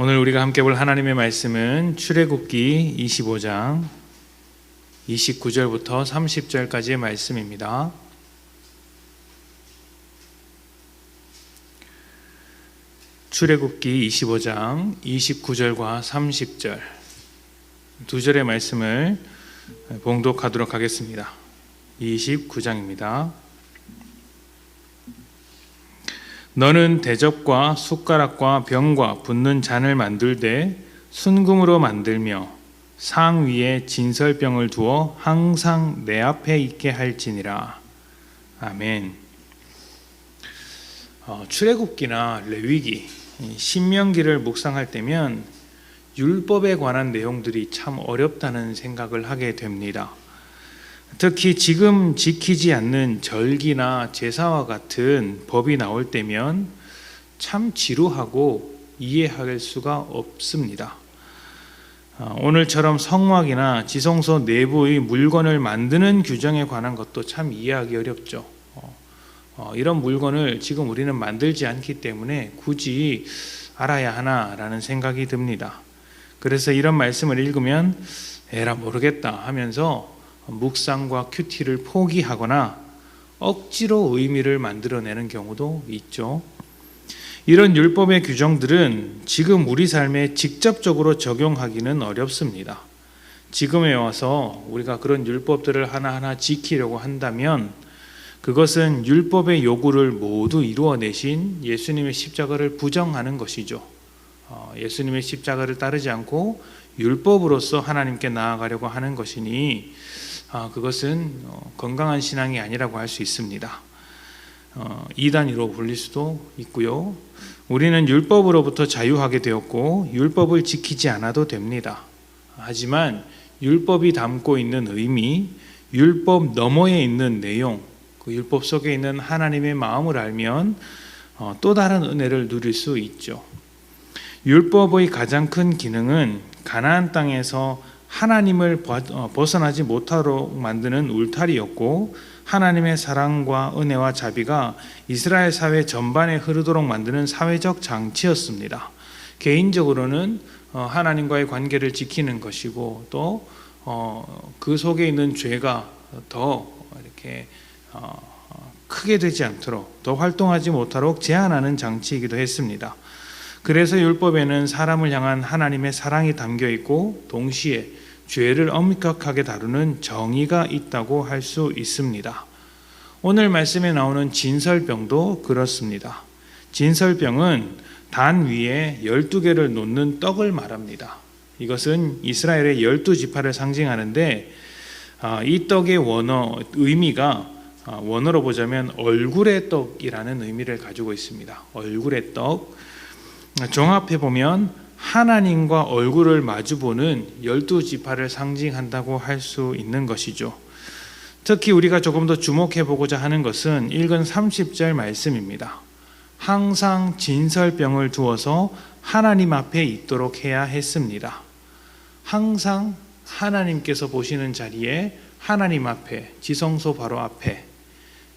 오늘 우리가 함께 볼 하나님의 말씀은 출애굽기 25장 29절부터 30절까지의 말씀입니다. 출애굽기 25장 29절과 30절 두 절의 말씀을 봉독하도록 하겠습니다. 29장입니다. 너는 대접과 숟가락과 병과 붓는 잔을 만들되 순금으로 만들며 상 위에 진설병을 두어 항상 내 앞에 있게 할지니라. 아멘. 출애굽기나 레위기, 신명기를 묵상할 때면 율법에 관한 내용들이 참 어렵다는 생각을 하게 됩니다. 특히 지금 지키지 않는 절기나 제사와 같은 법이 나올 때면 참 지루하고 이해할 수가 없습니다. 오늘처럼 성막이나 지성소 내부의 물건을 만드는 규정에 관한 것도 참 이해하기 어렵죠. 이런 물건을 지금 우리는 만들지 않기 때문에 굳이 알아야 하나라는 생각이 듭니다. 그래서 이런 말씀을 읽으면 에라 모르겠다 하면서 묵상과 큐티를 포기하거나 억지로 의미를 만들어내는 경우도 있죠. 이런 율법의 규정들은 지금 우리 삶에 직접적으로 적용하기는 어렵습니다. 지금에 와서 우리가 그런 율법들을 하나하나 지키려고 한다면 그것은 율법의 요구를 모두 이루어내신 예수님의 십자가를 부정하는 것이죠. 예수님의 십자가를 따르지 않고 율법으로서 하나님께 나아가려고 하는 것이니 그것은 건강한 신앙이 아니라고 할 수 있습니다. 이단으로 불릴 수도 있고요. 우리는 율법으로부터 자유하게 되었고 율법을 지키지 않아도 됩니다. 하지만 율법이 담고 있는 의미, 율법 너머에 있는 내용, 그 율법 속에 있는 하나님의 마음을 알면 또 다른 은혜를 누릴 수 있죠. 율법의 가장 큰 기능은 가나안 땅에서 하나님을 벗어나지 못하도록 만드는 울타리였고 하나님의 사랑과 은혜와 자비가 이스라엘 사회 전반에 흐르도록 만드는 사회적 장치였습니다. 개인적으로는 하나님과의 관계를 지키는 것이고 또 그 속에 있는 죄가 더 이렇게 크게 되지 않도록 더 활동하지 못하도록 제한하는 장치이기도 했습니다. 그래서 율법에는 사람을 향한 하나님의 사랑이 담겨 있고 동시에 죄를 엄격하게 다루는 정의가 있다고 할 수 있습니다. 오늘 말씀에 나오는 진설병도 그렇습니다. 진설병은 단 위에 12개를 놓는 떡을 말합니다. 이것은 이스라엘의 12지파를 상징하는데 이 떡의 원어 의미가 원어로 보자면 얼굴의 떡이라는 의미를 가지고 있습니다. 얼굴의 떡. 종합해 보면 하나님과 얼굴을 마주보는 12지파를 상징한다고 할 수 있는 것이죠. 특히 우리가 조금 더 주목해 보고자 하는 것은 읽은 30절 말씀입니다. 항상 진설병을 두어서 하나님 앞에 있도록 해야 했습니다. 항상 하나님께서 보시는 자리에 하나님 앞에, 지성소 바로 앞에,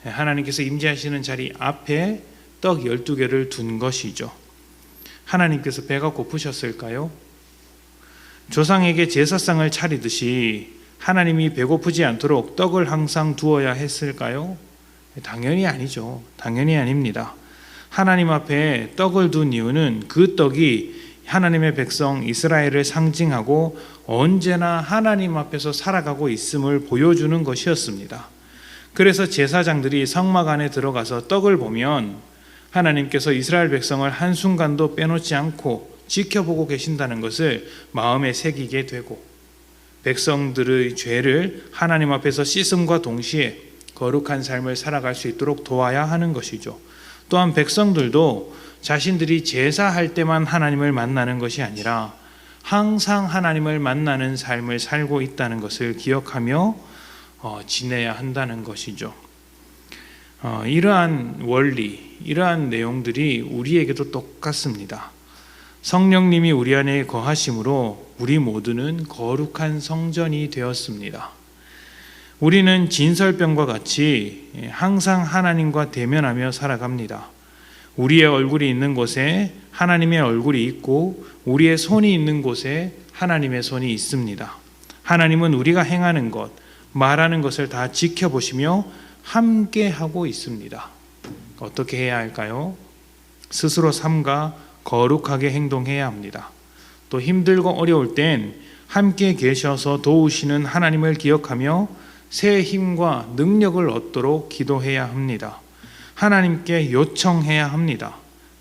하나님께서 임재하시는 자리 앞에 떡 12개를 둔 것이죠. 하나님께서 배가 고프셨을까요? 조상에게 제사상을 차리듯이 하나님이 배고프지 않도록 떡을 항상 두어야 했을까요? 당연히 아니죠. 당연히 아닙니다. 하나님 앞에 떡을 둔 이유는 그 떡이 하나님의 백성 이스라엘을 상징하고 언제나 하나님 앞에서 살아가고 있음을 보여주는 것이었습니다. 그래서 제사장들이 성막 안에 들어가서 떡을 보면 하나님께서 이스라엘 백성을 한순간도 빼놓지 않고 지켜보고 계신다는 것을 마음에 새기게 되고 백성들의 죄를 하나님 앞에서 씻음과 동시에 거룩한 삶을 살아갈 수 있도록 도와야 하는 것이죠. 또한 백성들도 자신들이 제사할 때만 하나님을 만나는 것이 아니라 항상 하나님을 만나는 삶을 살고 있다는 것을 기억하며 지내야 한다는 것이죠. 이러한 원리, 이러한 내용들이 우리에게도 똑같습니다. 성령님이 우리 안에 거하심으로 우리 모두는 거룩한 성전이 되었습니다. 우리는 진설병과 같이 항상 하나님과 대면하며 살아갑니다. 우리의 얼굴이 있는 곳에 하나님의 얼굴이 있고 우리의 손이 있는 곳에 하나님의 손이 있습니다. 하나님은 우리가 행하는 것, 말하는 것을 다 지켜보시며 함께 하고 있습니다. 어떻게 해야 할까요? 스스로 삼가 거룩하게 행동해야 합니다. 또 힘들고 어려울 땐 함께 계셔서 도우시는 하나님을 기억하며 새 힘과 능력을 얻도록 기도해야 합니다. 하나님께 요청해야 합니다.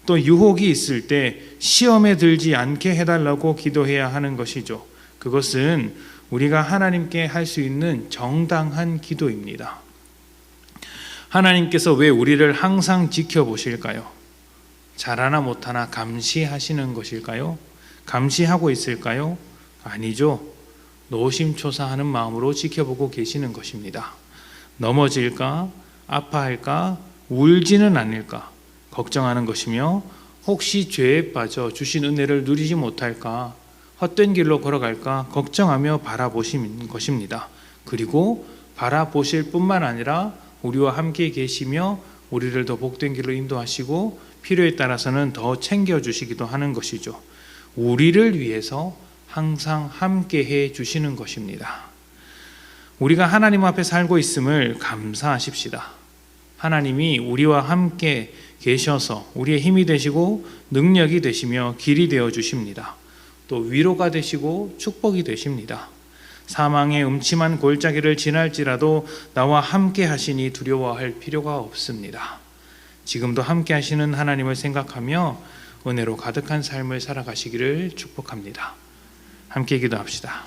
또 유혹이 있을 때 시험에 들지 않게 해달라고 기도해야 하는 것이죠. 그것은 우리가 하나님께 할 수 있는 정당한 기도입니다. 하나님께서 왜 우리를 항상 지켜보실까요? 잘하나 못하나 감시하시는 것일까요? 감시하고 있을까요? 아니죠. 노심초사하는 마음으로 지켜보고 계시는 것입니다. 넘어질까? 아파할까? 울지는 않을까? 걱정하는 것이며 혹시 죄에 빠져 주신 은혜를 누리지 못할까? 헛된 길로 걸어갈까? 걱정하며 바라보시는 것입니다. 그리고 바라보실 뿐만 아니라 우리와 함께 계시며 우리를 더 복된 길로 인도하시고 필요에 따라서는 더 챙겨주시기도 하는 것이죠. 우리를 위해서 항상 함께 해 주시는 것입니다. 우리가 하나님 앞에 살고 있음을 감사하십시다. 하나님이 우리와 함께 계셔서 우리의 힘이 되시고 능력이 되시며 길이 되어 주십니다. 또 위로가 되시고 축복이 되십니다. 사망의 음침한 골짜기를 지날지라도 나와 함께 하시니 두려워할 필요가 없습니다. 지금도 함께 하시는 하나님을 생각하며 은혜로 가득한 삶을 살아가시기를 축복합니다. 함께 기도합시다.